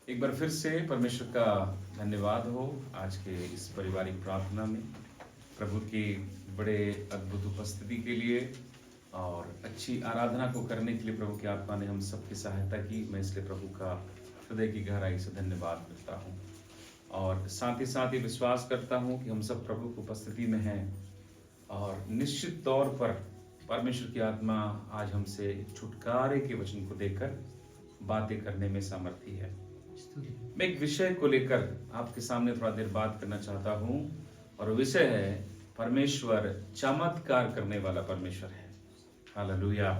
एक बार फिर से परमेश्वर का धन्यवाद हो आज के इस पारिवारिक प्रार्थना में प्रभु की बड़े अद्भुत उपस्थिति के लिए और अच्छी आराधना को करने के लिए प्रभु की आत्मा ने हम सबकी सहायता की। मैं इसलिए प्रभु का हृदय की गहराई से धन्यवाद करता हूँ और साथ ही विश्वास करता हूँ कि हम सब प्रभु की उपस्थिति में हैं और निश्चित तौर पर परमेश्वर की आत्मा आज हमसे छुटकारे के वचन को देकर बातें करने में सामर्थी है। मैं एक विषय को लेकर आपके सामने थोड़ा देर बात करना चाहता हूं और विषय है परमेश्वर चमत्कार करने वाला परमेश्वर है। हालेलुया।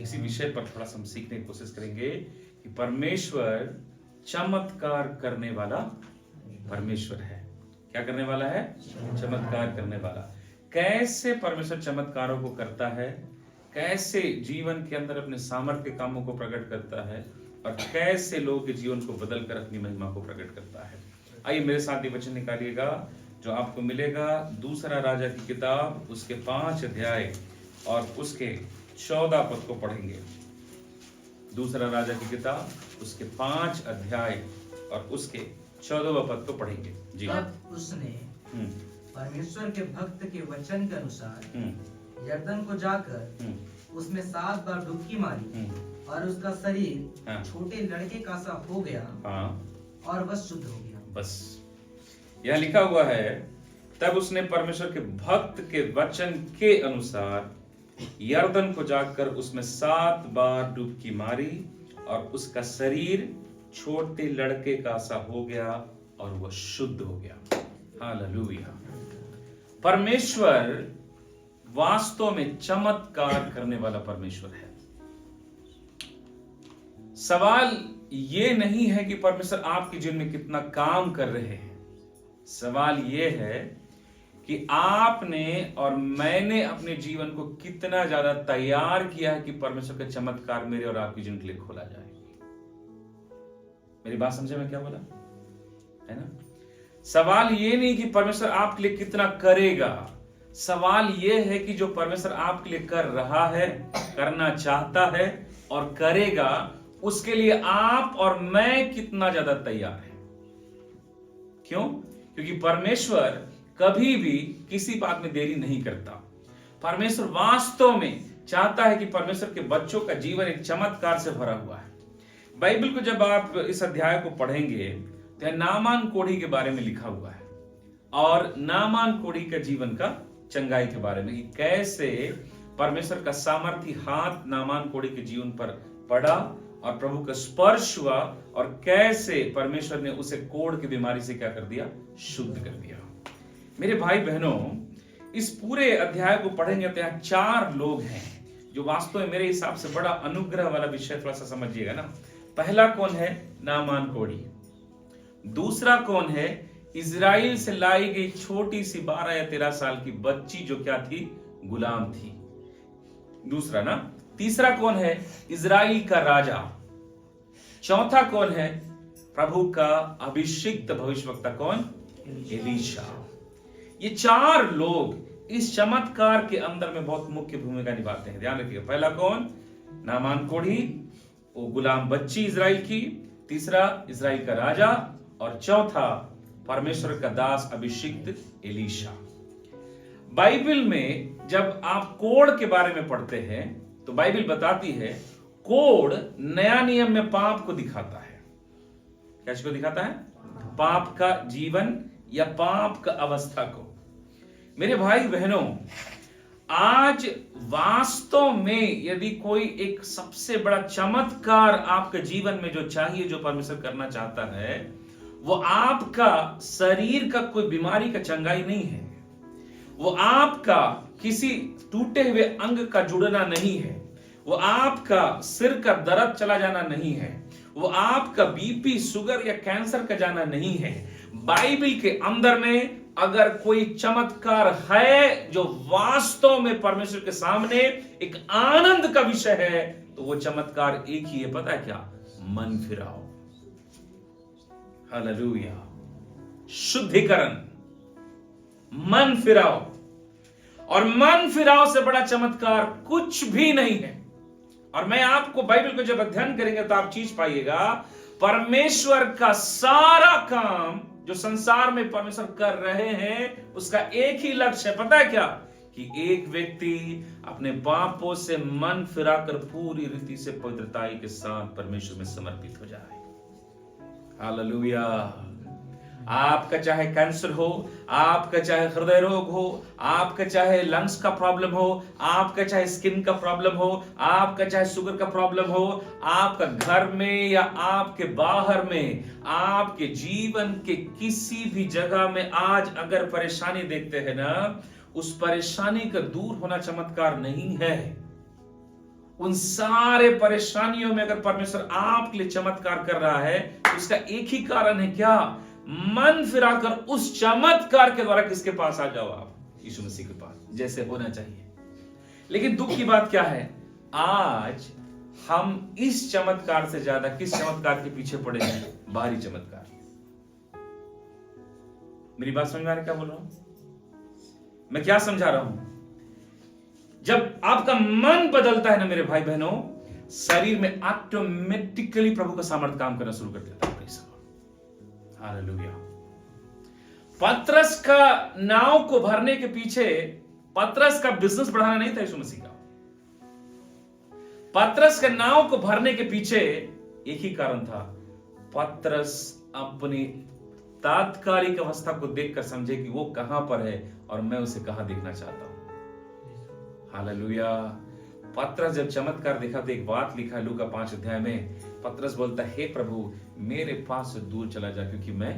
इसी विषय पर थोड़ा सा हम सीखने की कोशिश करेंगे कि परमेश्वर चमत्कार करने वाला परमेश्वर है। क्या करने वाला है? चमत्कार करने वाला। कैसे परमेश्वर चमत्कारों को करता है, कैसे जीवन के अंदर अपने सामर्थ्य कामों को प्रकट करता है और कैसे लोगों के जीवन को बदलकर अपनी महिमा को प्रकट करता है। आइए मेरे साथ ये वचन निकालिएगा जो आपको मिलेगा दूसरा राजा की किताब उसके 5 अध्याय और उसके 14 पद को पढ़ेंगे। दूसरा राजा की किताब उसके 5 अध्याय और उसके 14 पद को पढ़ेंगे जी। तब उसने परमेश्वर के भक्त के वचन के अनुसार यरदन को जाकर उसमें 7 बार डुबकी मारी और उसका शरीर छोटे लड़के का सा हो गया और वह शुद्ध हो गया। बस यह लिखा हुआ है, तब उसने परमेश्वर के भक्त के वचन के अनुसार यरदन को जाकर उसमें 7 बार डुबकी मारी और उसका शरीर छोटे लड़के का सा हो गया और वह शुद्ध हो गया। हालेलुया। परमेश्वर वास्तव में चमत्कार करने वाला परमेश्वर है। सवाल ये नहीं है कि परमेश्वर आपके जीवन में कितना काम कर रहे हैं। सवाल ये है कि आपने और मैंने अपने जीवन को कितना ज्यादा तैयार किया है कि परमेश्वर का चमत्कार मेरे और आपके जीवन के लिए खोला जाए। मेरी बात समझे मैं क्या बोला है ना? सवाल ये नहीं कि परमेश्वर आपके लिए कितना करेगा। सवाल ये है कि जो परमेश्वर आपके लिए कर रहा है, करना चाहता है और करेगा, उसके लिए आप और मैं कितना ज्यादा तैयार है। क्यों? क्योंकि परमेश्वर कभी भी किसी बात में देरी नहीं करता। परमेश्वर वास्तव में चाहता है कि परमेश्वर के बच्चों का जीवन एक चमत्कार से भरा हुआ है। बाइबल को जब आप इस अध्याय को पढ़ेंगे तो नामान कोढ़ी के बारे में लिखा हुआ है और नामान कोढ़ी का जीवन का चंगाई के बारे में, कैसे परमेश्वर का सामर्थी हाथ नामान कोढ़ी के जीवन पर पड़ा और प्रभु का स्पर्श हुआ और कैसे परमेश्वर ने उसे कोढ़ की बीमारी से क्या कर दिया? शुद्ध कर दिया। मेरे भाई बहनों, इस पूरे अध्याय को पढ़ेंगे तो यहाँ 4 लोग हैं जो वास्तव में मेरे हिसाब से बड़ा अनुग्रह वाला विषय, थोड़ा सा समझिएगा ना। पहला कौन है? नामान कोढ़ी। दूसरा कौन है? इजराइल से लाई गई छोटी सी 12 या 13 साल की बच्ची जो क्या थी? गुलाम थी। दूसरा ना। तीसरा कौन है? इजराइल का राजा। चौथा कौन है? प्रभु का अभिषिक्त भविष्यवक्ता। कौन? एलीशा। ये 4 लोग इस चमत्कार के अंदर में बहुत मुख्य भूमिका निभाते हैं। ध्यान रखिए। पहला कौन? नामान कोढ़ी, वो गुलाम बच्ची इजराइल की। तीसरा इजराइल का राजा और चौथा परमेश्वर का दास अभिषिक्त एलीशा। बाइबल में जब आप कोढ़ के बारे में पढ़ते हैं तो बाइबल बताती है कोढ़ नया नियम में पाप को दिखाता है। क्या इसको दिखाता है? पाप का जीवन या पाप का अवस्था को। मेरे भाई बहनों, आज वास्तव में यदि कोई एक सबसे बड़ा चमत्कार आपके जीवन में जो चाहिए, जो परमेश्वर करना चाहता है, वो आपका शरीर का कोई बीमारी का चंगाई नहीं है। वो आपका किसी टूटे हुए अंग का जुड़ना नहीं है। वो आपका सिर का दर्द चला जाना नहीं है। वो आपका बीपी, शुगर या कैंसर का जाना नहीं है। बाइबल के अंदर में अगर कोई चमत्कार है जो वास्तव में परमेश्वर के सामने एक आनंद का विषय है, तो वो चमत्कार एक ही है। पता है क्या? मन फिराओ। हालेलुया। शुद्धिकरण, मन फिराओ। और मन फिराओ से बड़ा चमत्कार कुछ भी नहीं है। और मैं आपको बाइबल को जब अध्ययन करेंगे तो आप चीज पाइएगा, परमेश्वर का सारा काम जो संसार में परमेश्वर कर रहे हैं, उसका एक ही लक्ष्य है, पता है क्या? कि एक व्यक्ति अपने पापों से मन फिराकर पूरी रीति से पवित्रताई के साथ परमेश्वर में समर्पित हो जाए। हालेलुया। आपका चाहे कैंसर हो, आपका चाहे हृदय रोग हो, आपका चाहे लंग्स का प्रॉब्लम हो, आपका चाहे स्किन का प्रॉब्लम हो, आपका चाहे शुगर का प्रॉब्लम हो, आपका घर में या आपके बाहर में, आपके जीवन के किसी भी जगह में आज अगर परेशानी देखते हैं ना, उस परेशानी का दूर होना चमत्कार नहीं है। उन सारे परेशानियों में अगर परमेश्वर आपके लिए चमत्कार कर रहा है, उसका एक ही कारण है, क्या? मन फिराकर उस चमत्कार के द्वारा किसके पास आ जाओ? आप यीशु मसीह के पास, जैसे होना चाहिए। लेकिन दुख की बात क्या है, आज हम इस चमत्कार से ज्यादा किस चमत्कार के पीछे पड़े हैं? बाहरी चमत्कार। मेरी बात समझ में आ रही है क्या बोल रहा हूं? मैं क्या समझा रहा हूं? जब आपका मन बदलता है ना मेरे भाई बहनों, शरीर में ऑटोमेटिकली प्रभु का सामर्थ्य काम करना शुरू कर देता है। हालेलुया। पतरस का नाव को भरने के पीछे पतरस का बिजनेस बढ़ाना नहीं था यीशु मसीह का। पतरस के नाव को भरने के पीछे एक ही कारण था, पतरस अपनी तात्कालिक अवस्था को देखकर समझे कि वो कहां पर है और मैं उसे कहां देखना चाहता हूं। हालेलुया। पतरस जब चमत्कार देखा तो एक बात लिखा लूका 5 अध्याय में, पतरस बोलता है, हे प्रभु मेरे पास से दूर चला जा क्योंकि मैं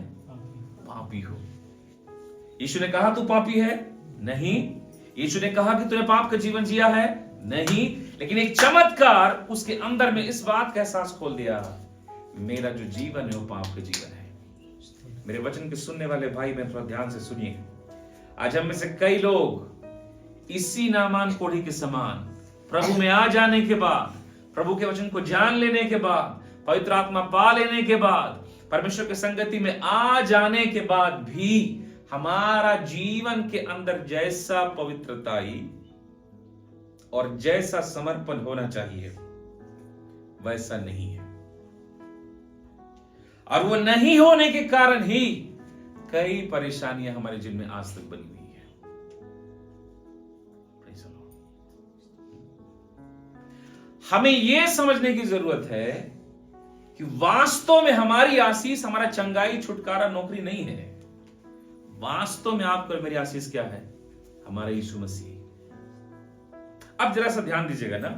पापी हूं। यीशु ने कहा तू पापी है? नहीं। यीशु ने कहा कि तूने पाप का जीवन जिया है? नहीं। लेकिन एक चमत्कार उसके अंदर में इस बात का एहसास खोल दिया, मेरा जो जीवन है वो पाप का जीवन है। मेरे वचन के सुनने वाले भाई मैं थोड़ा ध्यान से सुनिए। आज हम में से कई लोग इसी नामान कोढ़ी के समान प्रभु में आ जाने के बाद, प्रभु के वचन को जान लेने के बाद, पवित्र आत्मा पा लेने के बाद, परमेश्वर की संगति में आ जाने के बाद भी हमारा जीवन के अंदर जैसा पवित्रताई और जैसा समर्पण होना चाहिए वैसा नहीं है। और वो नहीं होने के कारण ही कई परेशानियां हमारे जीवन में आज तक बनी हुई है। हमें यह समझने की जरूरत है कि वास्तव में हमारी आशीष, हमारा चंगाई, छुटकारा, नौकरी नहीं है। वास्तव में आपको और मेरी आशीष क्या है? हमारा यीशु मसीह। अब जरा सा ध्यान दीजिएगा ना,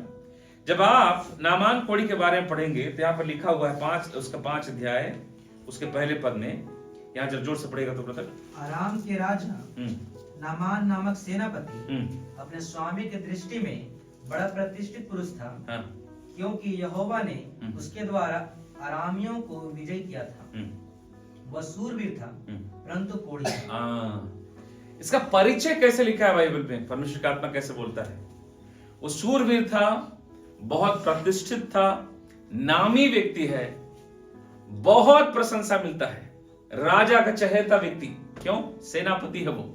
जब आप नामान कोढ़ी के बारे में पढ़ेंगे तो यहां पर लिखा हुआ है उसका 5 अध्याय उसके पहले पद में, यहां जब जोर से पढ़ेगा तो ब्रदर, आराम के राजा नामान नामक सेनापति अपने स्वामी की दृष्टि में बड़ा प्रतिष्ठित पुरुष था। हाँ। क्योंकि यहोवा ने उसके द्वारा अरामियों को विजय किया था। वह शूरवीर था परंतु कोढ़ी था। इसका परिचय कैसे लिखा है बाइबल में? परमेश्वर का आत्मा कैसे बोलता है? वो शूरवीर था, बहुत प्रतिष्ठित था, नामी व्यक्ति है, बहुत प्रशंसा मिलता है, राजा का चहेता व्यक्ति। क्यों? सेनापति है वो।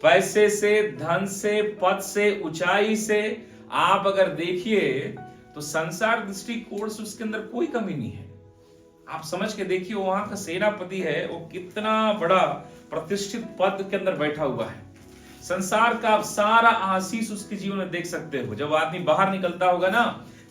पैसे से, धन से, पद से, ऊंचाई से आप अगर देखिए तो संसार दृष्टिकोण से उसके अंदर कोई कमी नहीं है। आप समझ के देखिए वहां का सेनापति है, वो कितना बड़ा प्रतिष्ठित पद के अंदर बैठा हुआ है। संसार का आप सारा आशीष उसके जीवन में देख सकते हो। जब आदमी बाहर निकलता होगा ना,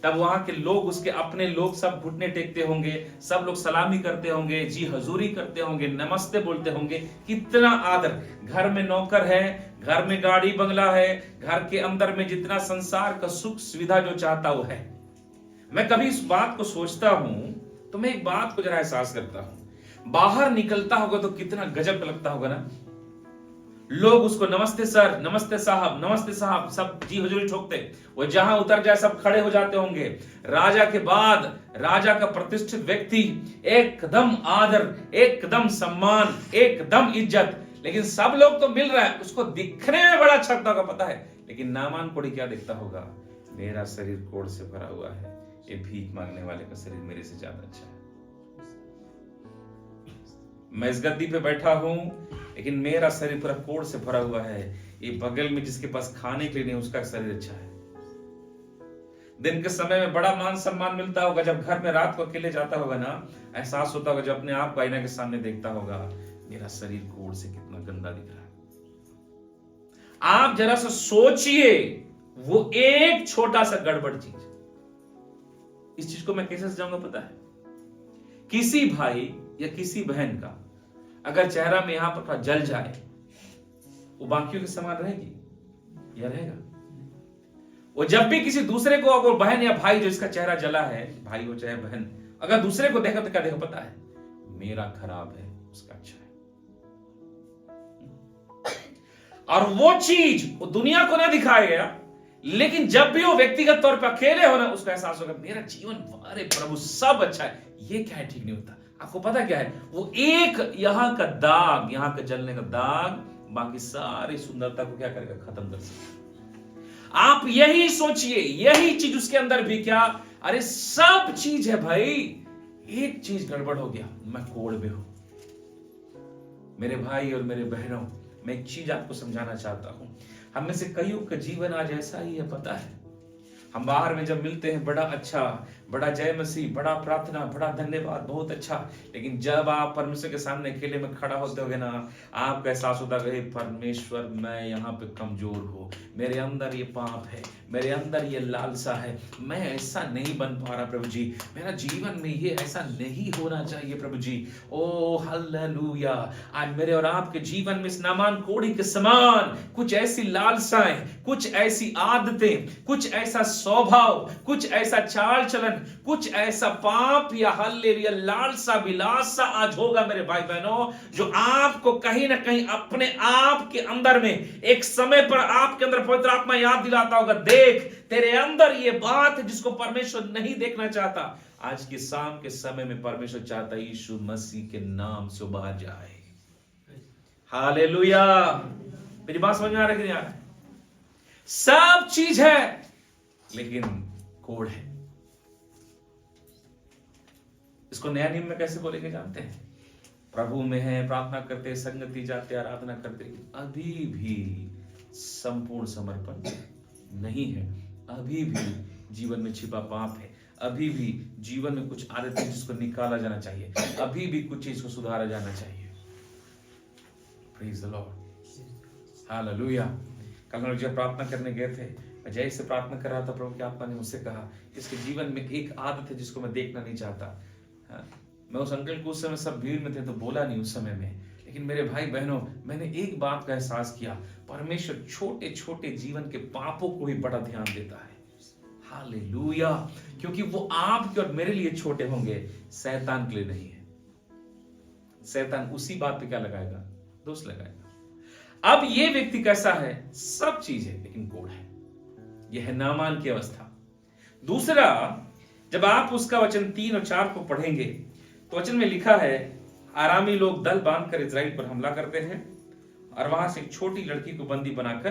तब वहां के लोग, उसके अपने लोग सब घुटने टेकते होंगे, सब लोग सलामी करते होंगे, जी हजूरी करते होंगे, नमस्ते बोलते होंगे। कितना आदर। घर में नौकर है, घर में गाड़ी बंगला है, घर के अंदर में जितना संसार का सुख सुविधा जो चाहता वो है। मैं कभी इस बात को सोचता हूं तो मैं एक बात को जरा एहसास करता हूं, बाहर निकलता होगा तो कितना गजब लगता होगा ना। लोग उसको नमस्ते सर, नमस्ते साहब, सब जी हजूरी ठोकते। वो जहां उतर जाए सब खड़े हो जाते होंगे। राजा के बाद राजा का प्रतिष्ठित व्यक्ति, एकदम आदर, एकदम सम्मान, एकदम इज्जत। लेकिन सब लोग तो मिल रहा है, उसको दिखने में बड़ा अच्छा लगता होगा, पता है। लेकिन नामान कोढ़ी क्या देखता होगा? मेरा शरीर कोढ़ से भरा हुआ है, ये भीख मांगने वाले का शरीर मेरे से ज्यादा अच्छा है। मैं इस गद्दी पे बैठा हूं लेकिन मेरा शरीर पूरा कोढ़ से भरा हुआ है, ये बगल में जिसके पास खाने के लिए नहीं उसका शरीर अच्छा है। दिन के समय में बड़ा मान सम्मान मिलता होगा, जब घर में रात को अकेले जाता होगा ना, एहसास होता होगा, जब अपने आप को आईना के सामने देखता होगा, मेरा शरीर कोढ़ से कितना गंदा दिख रहा है। आप जरा सा सोचिए, वो एक छोटा सा गड़बड़ चीज, इस चीज को मैं कैसे समझाऊंगा पता है? किसी भाई या किसी बहन का अगर चेहरा में यहां पर जल जाए, वो बाकियों के समान रहेगी या रहेगा? वो जब भी किसी दूसरे को, अगर बहन या भाई जो इसका चेहरा जला है, भाई हो चाहे बहन, अगर दूसरे को देखा तो क्या देखा पता है? मेरा खराब है, उसका अच्छा है। और वो चीज वो दुनिया को ना दिखाएगा, लेकिन जब भी वो व्यक्तिगत तौर पर अकेले हो ना, उसको एहसास होगा मेरा जीवन, अरे प्रभु सब अच्छा है, ये क्या है ठीक नहीं होता। आपको पता क्या है? वो एक यहां का दाग, यहां का जलने का दाग बाकी सारी सुंदरता को क्या करेगा? खत्म कर सकता। आप यही सोचिए, यही चीज उसके अंदर भी क्या, अरे सब चीज है भाई, एक चीज गड़बड़ हो गया, मैं कोड़ में हूं। मेरे भाई और मेरे बहनों, मैं एक चीज आपको समझाना चाहता हूं। हम में से कईयों का जीवन आज ऐसा ही है, पता है? हम बाहर में जब मिलते हैं, बड़ा अच्छा, बड़ा जय मसीह, बड़ा प्रार्थना, बड़ा धन्यवाद, बहुत अच्छा, लेकिन जब आप परमेश्वर के सामने अकेले में खड़ा होते होगे ना, आपको एहसास होता है परमेश्वर मैं यहाँ पे कमजोर हूँ, मेरे अंदर ये पाप है, मेरे अंदर ये लालसा है, मैं ऐसा नहीं बन पा रहा प्रभु जी, मेरा जीवन में ये ऐसा नहीं होना चाहिए प्रभु जी। ओ हालेलुया। आज मेरे और आपके जीवन में इस नामान कोढ़ी के समान कुछ ऐसी लालसाएं, कुछ ऐसी आदतें, कुछ ऐसा स्वभाव, कुछ ऐसा चाल चलन, कुछ ऐसा पाप या हालेलुया लालसा विलासा आज होगा मेरे भाई बहनों, जो आपको कहीं ना कहीं अपने आप के अंदर में एक समय पर आपके अंदर पवित्र आत्मा याद दिलाता होगा, देख तेरे अंदर ये बात है जिसको परमेश्वर नहीं देखना चाहता। आज की शाम के समय में परमेश्वर चाहता है यीशु मसीह के नाम से बाहर जाए। हालेलुया। मेरी बात समझ में आ रहा है कि नहीं आ रहा है? सब चीज है लेकिन कोड़ है। इसको नया नियम में कैसे बोलेंगे जानते हैं? प्रभु में है, प्रार्थना करते, संगति जाते, आराधना करते, अभी भी संपूर्ण समर्पण नहीं है, अभी भी जीवन में छिपा पाप है, अभी भी जीवन में कुछ आदतें जिसको निकाला जाना चाहिए, अभी भी कुछ चीज को सुधारा जाना चाहिए। Praise the Lord. हालेलुया। कल हम जब प्रार्थना करने गए थे, मैं जय से प्रार्थना कर रहा था, प्रभु की आत्मा ने मुझसे कहा इसके जीवन में एक आदत है जिसको मैं देखना नहीं चाहता। मैं उस अंकल को, उस समय सब भीड़ में थे तो बोला नहीं उस समय में, लेकिन मेरे भाई बहनों, मैंने एक बात का एहसास किया, परमेश्वर छोटे छोटे जीवन के पापों को भी बड़ा ध्यान देता है। हालेलुया। क्योंकि वो आपके और मेरे लिए छोटे होंगे, शैतान के लिए नहीं है। शैतान उसी बात पे क्या लगाएगा? दोष लगाएगा। अब ये व्यक्ति कैसा है? सब चीज है लेकिन कोढ़ है। यह है नामान की अवस्था। दूसरा, जब आप उसका वचन 3 और 4 को पढ़ेंगे तो वचन में लिखा है, आरामी लोग दल बांधकर इजराइल पर हमला करते हैं और वहां से एक छोटी लड़की को बंदी बनाकर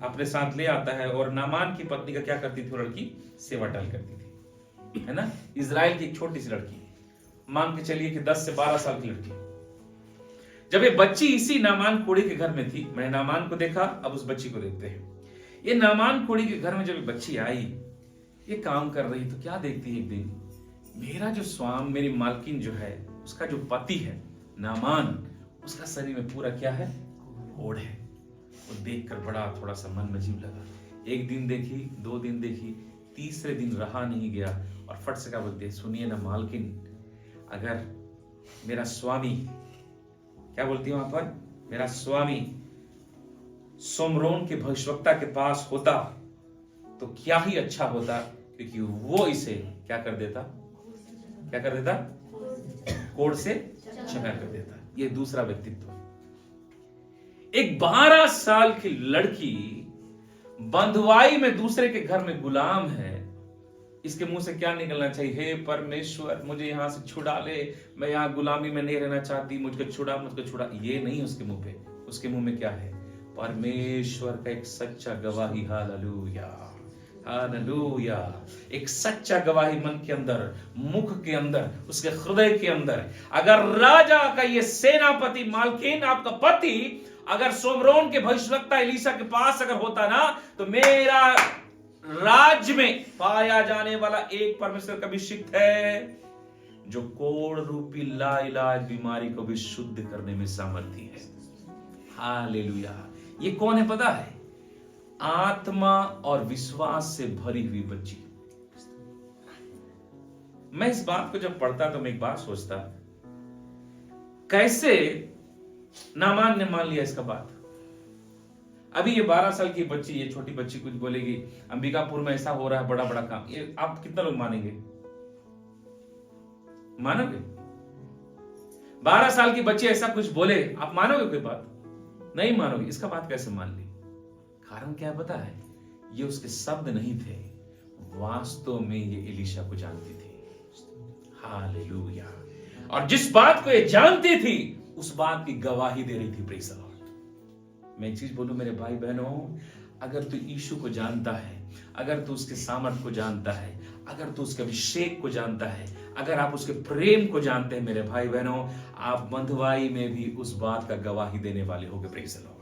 अपने साथ ले आता है, और नामान की पत्नी का क्या करती थी? वो लड़की सेवा टहल करती थी, है ना? इजराइल की एक छोटी सी लड़की, मान के चलिए कि 10 से 12 साल की लड़की। जब ये बच्ची इसी नामान कोढ़ी के घर में थी, मैंने नामान को देखा, अब उस बच्ची को देखते हैं। ये नामान कोढ़ी के घर में जब बच्ची आई, ये काम कर रही, तो क्या देखती है? एक दिन मेरा जो स्वाम, मेरी मालकिन जो है, उसका जो पति है नामान, उसका शरीर में पूरा क्या है? कोढ़ है। वो देखकर बड़ा थोड़ा सा मन में अजीब लगा। एक दिन देखी, 2 दिन देखी, तीसरे दिन रहा नहीं गया और फट से क्या बोलते हैं? सुनिए ना मालकिन, अगर मेरा स्वामी, क्या बोलती है वहां पर? मेरा स्वामी सोमरोन के भविष्यवक्ता के पास होता तो क्या ही अच्छा होता, क्योंकि वो इसे क्या कर देता? क्या कर देता? कोढ़ से क्षमा कर देता। ये दूसरा व्यक्तित्व। एक 12 साल की लड़की बंधुआई में दूसरे के घर में गुलाम है, इसके मुंह से क्या निकलना चाहिए? हे परमेश्वर, मुझे यहां से छुड़ा ले, मैं यहां गुलामी में नहीं रहना चाहती, मुझको छुड़ा, मुझको छुड़ा। ये नहीं उसके मुंह पे। उसके मुंह में क्या है? परमेश्वर का एक सच्चा गवाही। Hallelujah, hallelujah. एक सच्चा गवाही मन के अंदर, मुख के अंदर, उसके हृदय के अंदर। अगर राजा का ये सेनापति मालकिन, आपका पति, अगर सोमरोन के भविष्यवक्ता एलीशा के पास अगर होता ना, तो मेरा राज्य में पाया जाने वाला एक परमेश्वर का अभिषिक्त है जो कोढ़ रूपी लाइलाज बीमारी को भी शुद्ध करने में सामर्थ्य है। हालेलुया। ये कौन है पता है? आत्मा और विश्वास से भरी हुई बच्ची। मैं इस बात को जब पढ़ता तो मैं एक बात सोचता, कैसे नामान ने मान लिया इसका बात। अभी ये 12 साल की बच्ची, ये छोटी बच्ची कुछ बोलेगी अंबिकापुर में ऐसा हो रहा है बड़ा बड़ा काम, ये आप कितना लोग मानेंगे? मानोगे? 12 साल की बच्ची ऐसा कुछ बोले, आप मानोगे कोई बात? नहीं मानोगे। इसका बात कैसे मान ली? कारण क्या पता है? ये उसके शब्द नहीं थे, वास्तव में ये एलीशा को जानती थी। हालेलुया। और जिस बात को ये जानती थी उस बात की गवाही दे रही थी। Praise the Lord. मैं एक चीज बोलूं मेरे भाई बहनों, अगर तू यीशु को जानता है, अगर तू उसके सामर्थ को जानता है, अगर तू उसके अभिषेक को जानता है, अगर आप उसके प्रेम को जानते हैं मेरे भाई बहनों, आप बंधुआई में भी उस बात का गवाही देने वाले होंगे। Praise the Lord.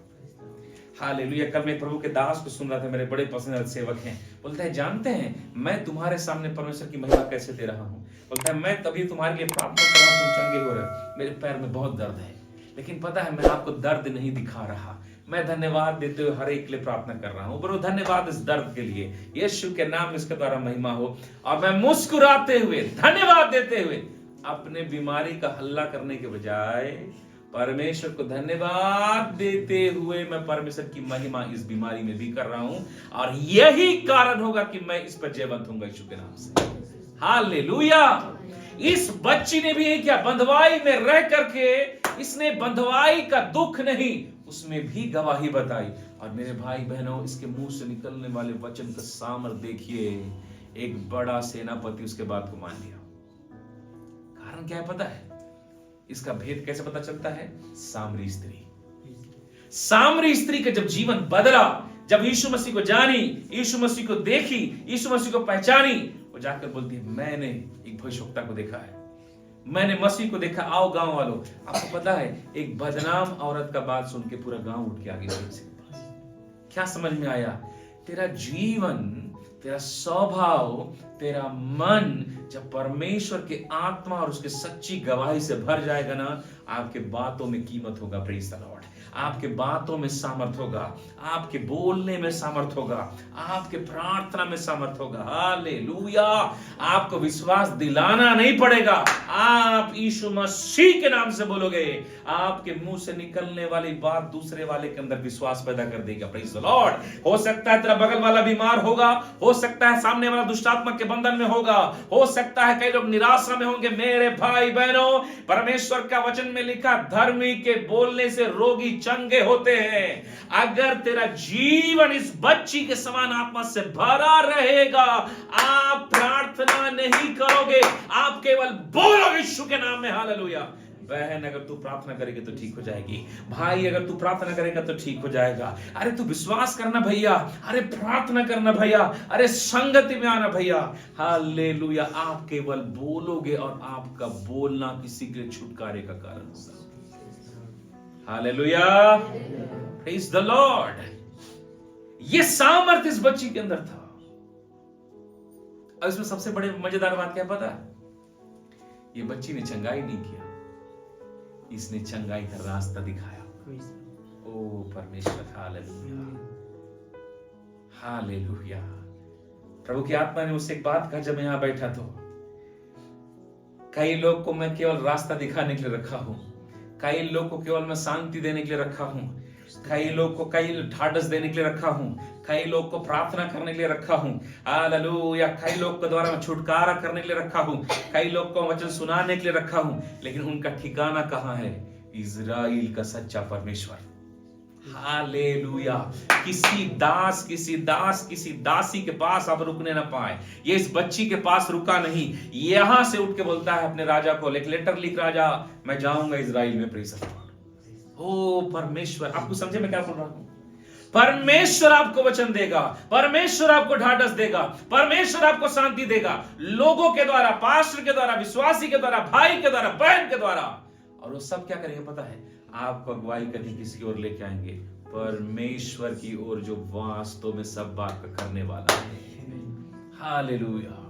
हालेलुया। कल मैं प्रभु के दास को सुन रहा था, मेरे बड़े पसंदीदा सेवक हैं। बोलता है जानते हैं मैं तुम्हारे सामने परमेश्वर की महिमा कैसे दे रहा हूं? बोलता है मैं तभी तुम्हारे लिए प्रार्थना कर रहा हूं, तुम चंगे हो रहे, मेरे पैर में बहुत दर्द है, लेकिन पता है मैं आपको दर्द नहीं दिखा रहा, मैं धन्यवाद देते हुए हर एक के लिए प्रार्थना कर रहा हूं। बरो धन्यवाद इस दर्द के लिए, यीशु के नाम इसके द्वारा महिमा हो। और मैं मुस्कुराते हुए धन्यवाद देते हुए अपने बीमारी का हल्ला करने के बजाय परमेश्वर को धन्यवाद देते हुए मैं परमेश्वर की महिमा इस बीमारी में भी कर रहा हूं, और यही कारण होगा कि मैं इस पर जयवंत होऊंगा यीशु के नाम से। हालेलुया। इस बच्ची ने भी यही किया, बंधुआई में रह करके इसने बंधुआई का दुख नहीं, उसमें भी गवाही बताई। और मेरे भाई बहनों, इसके मुंह से निकलने वाले वचन का सामर्थ्य देखिए, एक बड़ा सेनापति उसके बात को मान लिया। कारण क्या है पता है? इसका भेद कैसे पता चलता है? सामरी स्त्री, सामरी स्त्री का जब जीवन बदला, जब यीशु मसीह को जानी, यीशु मसीह को देखी, यीशु मसीह को पहचानी, वो जाकर बोलती है मैंने एक भविष्यवक्ता को देखा है, मैंने मसीह को देखा। आओ गांव वालों, आपको पता है एक बदनाम औरत का बात सुन के पूरा गांव उठ के आ गया उसके पास। क्या समझ में आया? तेरा जीवन, तेरा स्वभाव, तेरा मन जब परमेश्वर के आत्मा और उसके सच्ची गवाही से भर जाएगा ना, आपके बातों में कीमत होगा। Praise the Lord. आपके बातों में सामर्थ होगा, आपके बोलने में सामर्थ होगा, आपके प्रार्थना में सामर्थ होगा। हालेलुया। आपको विश्वास दिलाना नहीं पड़ेगा, आप यीशु मसीह के नाम से बोलोगे, आपके मुंह से निकलने वाली बात दूसरे वाले के अंदर विश्वास पैदा कर देगा। Praise the Lord. हो सकता है तेरा बगल वाला बीमार होगा, हो सकता है सामने वाला दुष्टात्मा के बंधन में होगा, हो सकता है कई लोग निराशा में होंगे। मेरे भाई बहनों, परमेश्वर का वचन में लिखा, धर्मी के बोलने से रोगी चंगे होते हैं। अगर तेरा जीवन इस बच्ची के समान आत्मा से भरा रहेगा, आप प्रार्थना नहीं करोगे, आप केवल बोलोगे यीशु के नाम में। हालेलुया। बहन अगर तू प्रार्थना करेगी तो ठीक हो जाएगी, भाई अगर तू प्रार्थना करेगा तो ठीक हो जाएगा। अरे तू विश्वास करना भैया, अरे प्रार्थना करना भैया, अरे संगति में आना भैया। हालेलुया। आप केवल बोलोगे और आपका बोलना किसी के छुटकारे का कारण होगा। हालेलुया। Praise the Lord. ये सामर्थ्य इस बच्ची के अंदर था। और इसमें सबसे बड़े मजेदार बात क्या पता है? ये बच्ची ने चंगाई नहीं किया, इसने चंगाई का रास्ता दिखाया। ओ परमेश्वर। हालेलुया। हालेलुया। प्रभु की आत्मा ने मुझसे एक बात कहा जब मैं यहां बैठा तो, कई लोग को मैं केवल रास्ता दिखाने के लिए रखा हूं, कई लोग को केवल मैं शांति देने के लिए रखा हूं, कई लोग को कई ढाढ़स देने के लिए रखा हूं, कई लोग को प्रार्थना करने के लिए रखा हूं। हालेलुया। कई लोग के द्वारा मैं छुटकारा करने के लिए रखा हूं, कई लोग को वचन सुनाने के लिए रखा हूं, लेकिन उनका ठिकाना कहां है? इज़राइल का सच्चा परमेश्वर। हालेलुया। किसी दास, किसी दासी के पास आप रुकने ना पाए। ये इस बच्ची के पास रुका नहीं, यहां से उठ के बोलता है अपने राजा को, एक लेटर लिख, राजा मैं जाऊंगा इज़राइल में। Praise the Lord. ओ परमेश्वर। आपको समझे मैं क्या बोल रहा हूं? परमेश्वर आपको वचन देगा, परमेश्वर आपको ढाढ़स देगा, परमेश्वर आपको शांति देगा, लोगों के द्वारा, पास्टर के द्वारा, विश्वासी के द्वारा, भाई के द्वारा, बहन के द्वारा। और वो सब क्या करेंगे पता है? आपको अगुवाई करके किसी और लेके आएंगे, परमेश्वर की ओर जो वास्तव में सब बात करने वाला है। हालेलुया।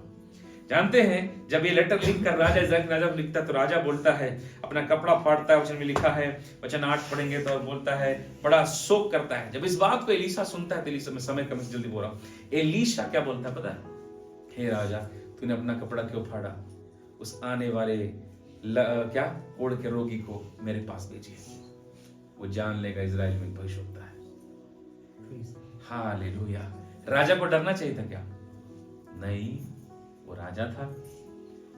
जानते हैं जब ये लेटर लिखकर राजा इज़राइल लिखता तो राजा बोलता है, अपना कपड़ा फाड़ता है। वचन में लिखा है, वचन 8 पढ़ेंगे तो, और बोलता है, बड़ा शोक करता है। जब इस बात को एलीशा सुनता है तो एलीशा, में समय कम से जल्दी बोल रहा हूं, एलीशा क्या बोलता है पता है? हे राजा, तूने अपना कपड़ा क्यों फाड़ा? उस आने वाले क्या कोढ़ के रोगी को मेरे पास भेजिए, वो जान लेगा इज़राइल में भविष्य होता है। हालेलुया। राजा को डरना चाहिए था क्या? नहीं, वो राजा था,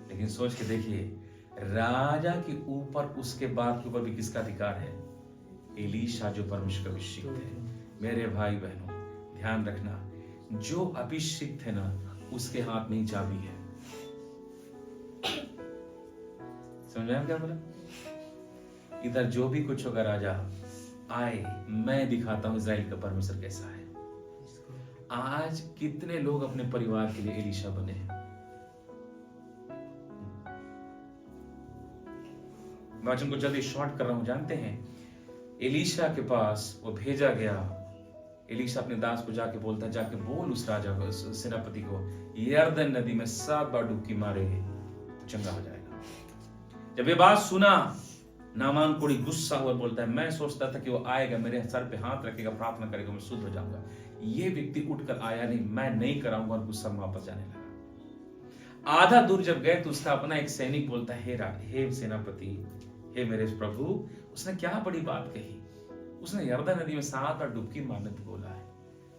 लेकिन सोच के देखिए, राजा के ऊपर, उसके बाप के ऊपर भी किसका अधिकार है? एलीशा, जो परमेश्वर का अभिषिक्त है। मेरे भाई बहनों, ध्यान रखना, जो अभिषिक्त है ना, उसके हाथ में ही चाबी है। समझ आया क्या बोला? इधर जो भी कुछ होगा, राजा आए, मैं दिखाता हूं इज़राइल का परमेश्वर कैसा है। आज कितने लोग अपने परिवार के लिए एलीशा बने हैं। मैं वचन को जल्दी शॉर्ट कर रहा हूं। जानते हैं एलीशा के पास वो भेजा गया। एलीशा अपने दास को जाके बोलता है, जाके बोल उस राजा को, उस सेनापति को, यरदन नदी में 7 बार डुबकी मारे तो चंगा हो जाएगा। जब ये बात सुना, नामान कोड़ी गुस्सा हुआ, बोलता है, मैं सोचता था कि वो आएगा, मेरे सर पे हाथ रखेगा, प्रार्थना करेगा, मैं शुद्ध हो जाऊंगा। ये व्यक्ति उठकर आया नहीं, मैं नहीं कराऊंगा, और गुस्सा में वापस जाने लगा। आधा दूर जब गए तो उसका अपना एक सैनिक बोलता है, हे सेनापति, हे मेरे प्रभु, उसने क्या बड़ी बात कही? उसने यरदन नदी में 7 बार डुबकी मारने को बोला है।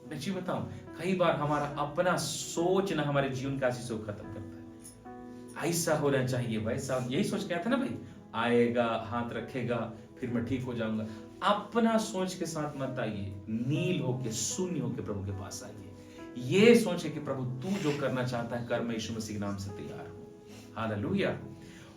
मैं जी बताऊं, कई बार हमारा अपना सोच ना हमारे जीवन का आशीष को खत्म करता है। ऐसा होना चाहिए, वैसा, यही सोच के आया था ना भाई, आएगा, हाथ रखेगा, फिर मैं ठीक हो जाऊंगा। अपना सोच के साथ मत आइए, नील होके, शून्य होके प्रभु के पास आइए। ये सोचे कि प्रभु तू जो करना चाहता है कर, मैं यीशु मसीह के नाम से तैयार हूं। हालेलुया।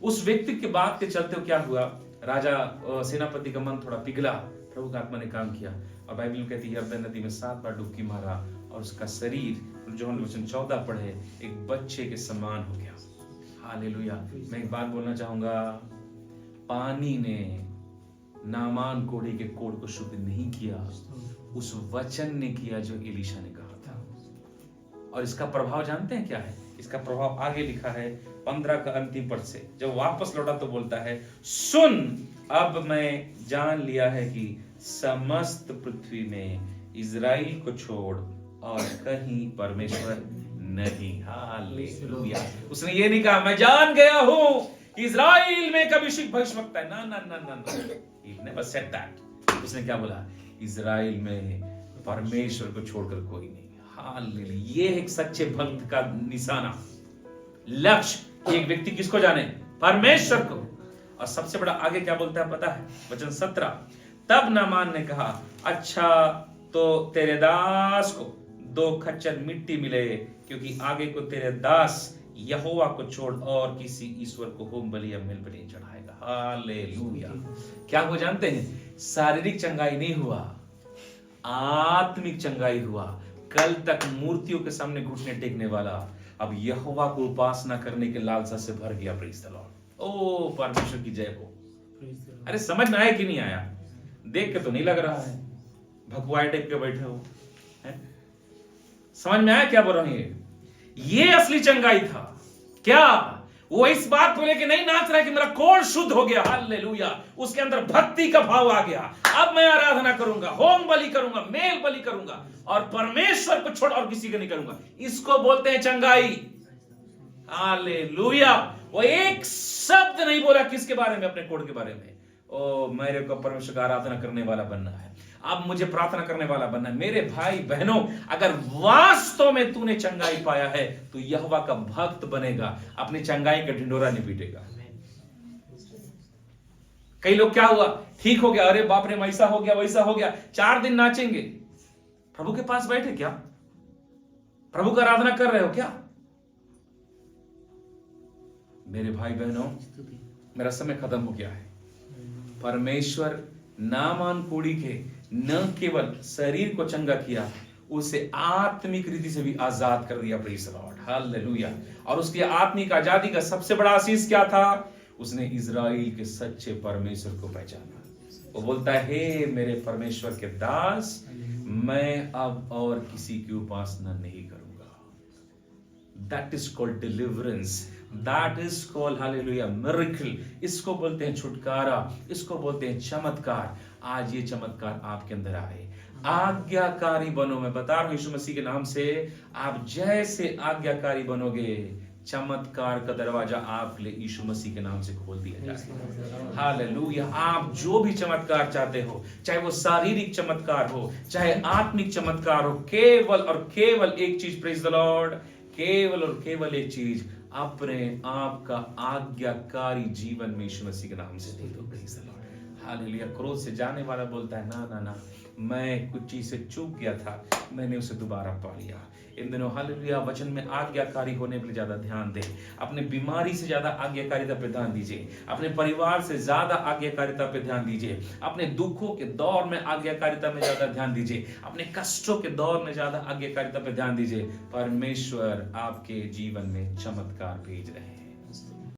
उस व्यक्ति के बात के चलते क्या हुआ? राजा सेनापति का मन थोड़ा पिघला, प्रभु का आत्मा ने काम किया, और बाइबल में कहती है यरदन नदी में 7 बार डुबकी मारा, और उसका शरीर, जो हम वचन 14 पढ़े, एक बच्चे के समान हो गया। हालेलुया। मैं एक बात बोलना चाहूंगा, पानी ने नामान कोढ़ी के कोढ़ को शुद्ध नहीं किया, उस वचन ने किया जो एलीशा ने कहा था। और इसका प्रभाव जानते हैं क्या है? इसका प्रभाव आगे लिखा है 15 का अंतिम पद से। जब वापस लौटा तो बोलता है, सुन, अब मैं जान लिया है कि समस्त पृथ्वी में इज़राइल को छोड़ और कहीं परमेश्वर नहीं। हालेलुया। उसने ये नहीं कहा, मैं जान गया हूं इज़राइल में कभी शिख भविष्यवक्ता है। ना ना ना ना ना, he never said that। उसने क्या बोला? इज़राइल में परमेश्वर को छोड़कर कोई नहीं। हालेलुया। ये एक सच्चे भक्त का निशाना, लक्ष्य। एक व्यक्ति किसको जाने? परमेश्वर को। और सबसे बड़ा आगे क्या बोलता है पता है? वचन 17, तब नामान ने कहा, अच्छा तो तेरे दास को 2 खच्चर मिट्टी मिले, क्योंकि आगे को तेरे दास यहोवा को छोड़ और किसी ईश्वर को होम बलि या मेल बलि चढ़ाएगा। हालेलुया। क्या वो जानते हैं? शारीरिक चंगाई नहीं हुआ, आत्मिक चंगाई हुआ। कल तक मूर्तियों के सामने घुटने टेकने वाला अब यहोवा को उपासना करने के लालसा से भर गया। Praise the Lord. ओ परमेश्वर की जय हो। अरे समझ में आया कि नहीं आया? देख के तो नहीं लग रहा है भगवाए टेक के बैठे हो, है? समझ में आया क्या बोल रहा हूं? ये असली चंगाई था। क्या वो इस बात को लेके नहीं नाच रहा है कि मेरा कोढ़ शुद्ध हो गया? हालेलुया। उसके अंदर भक्ति का भाव आ गया। अब मैं आराधना करूंगा, होम बलि करूंगा, मेल बलि करूंगा, और परमेश्वर को छोड़ और किसी का नहीं करूंगा। इसको बोलते हैं चंगाई। हालेलुया। वो एक शब्द नहीं बोला किसके बारे में? अपने कोढ़ के बारे में। ओ मेरे को परमेश्वर का आराधना करने वाला बनना है, अब मुझे प्रार्थना करने वाला बनना है। मेरे भाई बहनों, अगर वास्तव में तूने चंगाई पाया है तो यहोवा का भक्त बनेगा, अपनी चंगाई का ढिंडोरा नहीं पीटेगा। कई लोग क्या हुआ, ठीक हो गया, अरे बाप रे ऐसा हो गया वैसा हो गया, 4 दिन नाचेंगे। प्रभु के पास बैठे क्या? प्रभु का आराधना कर रहे हो क्या? मेरे भाई बहनों, मेरा समय खत्म हो गया है। परमेश्वर नामान कोढ़ी के न केवल शरीर को चंगा किया, उसे आत्मिक रीति से भी आजाद कर दिया। Praise the Lord. हालेलुया। और उसकी आत्मिक आजादी का सबसे बड़ा आशीष क्या था? उसने इज़राइल के सच्चे परमेश्वर को पहचाना। वो बोलता है, हे मेरे परमेश्वर के दास, मैं अब और किसी की उपासना नहीं करूंगा। That is called deliverance, that is called hallelujah miracle. इसको बोलते हैं छुटकारा, इसको बोलते हैं चमत्कार। आज ये चमत्कार आपके अंदर आए। आज्ञाकारी बनो। मैं बता रहा हूं यीशु मसीह के नाम से, आप जैसे आज्ञाकारी बनोगे, चमत्कार का दरवाजा आपके लिए यीशु मसीह के नाम से खोल दिया जाएगा। हालेलुया। आप जो भी चमत्कार चाहते हो, चाहे वो शारीरिक चमत्कार हो, चाहे आत्मिक चमत्कार हो, केवल और केवल एक चीज, प्रेज द लॉर्ड, केवल और केवल एक चीज, अपने आप का आज्ञाकारी जीवन में यीशु मसीह के नाम से दे दो। Praise the Lord. हालेलुया। क्रोध से जाने वाला बोलता है, ना ना ना, मैं कुछ चीज से चूक गया था, मैंने उसे दोबारा पा लिया। इन दिनों हालेलुया वचन में आज्ञाकारी होने पर ज्यादा ध्यान दें। अपने बीमारी से ज्यादा आज्ञाकारिता पे ध्यान दीजिए। अपने परिवार से ज्यादा आज्ञाकारिता पे ध्यान दीजिए। अपने दुखों के दौर में आज्ञाकारिता में ज्यादा ध्यान दीजिए। अपने कष्टों के दौर में ज्यादा आज्ञाकारिता पे ध्यान दीजिए। परमेश्वर आपके जीवन में चमत्कार भेज रहे हैं।